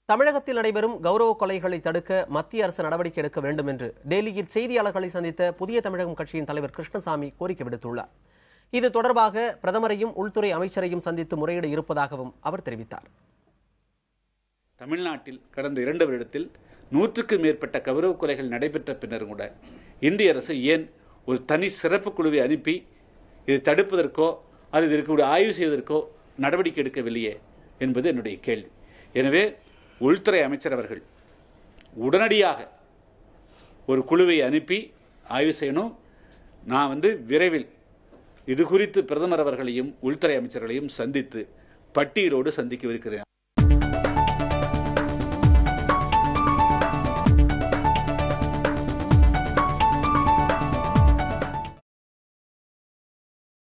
தமிழகத்தில் நடைபெறும் கௌரவ கொலைகளை தடுக்க மத்திய அரசு நடவடிக்கை எடுக்க வேண்டும் என்று டெல்லியில் செய்தியாளர்களை சந்தித்த புதிய தமிழகம் கட்சியின் தலைவர் கிருஷ்ணசாமி கோரிக்கை விடுத்துள்ளார். இது தொடர்பாக பிரதமரையும் உள்துறை அமைச்சரையும் சந்தித்து முறையிட இருப்பதாகவும் அவர் தெரிவித்தார். தமிழ்நாட்டில் கடந்த 2 வருடத்தில் 100க்கும் மேற்பட்ட கௌரவ கொலைகள் நடைபெற்ற பின்னரும் கூட இந்திய அரசு ஏன் ஒரு தனி சிறப்பு குழுவை அனுப்பி இதை தடுப்பதற்கோ அல்லது இதற்கு ஆய்வு செய்வதற்கோ நடவடிக்கை எடுக்கவில்லையே என்பது என்னுடைய கேள்வி. எனவே உள்துறை அமைச்சர் அவர்கள் உடனடியாக ஒரு குழுவை அனுப்பி ஆய்வு செய்யணும். நான் விரைவில் இது குறித்து பிரதமர் அவர்களையும் உள்துறை அமைச்சர்களையும் சந்தித்து பட்டியலோடு சந்திக்கவிருக்கிறேன்.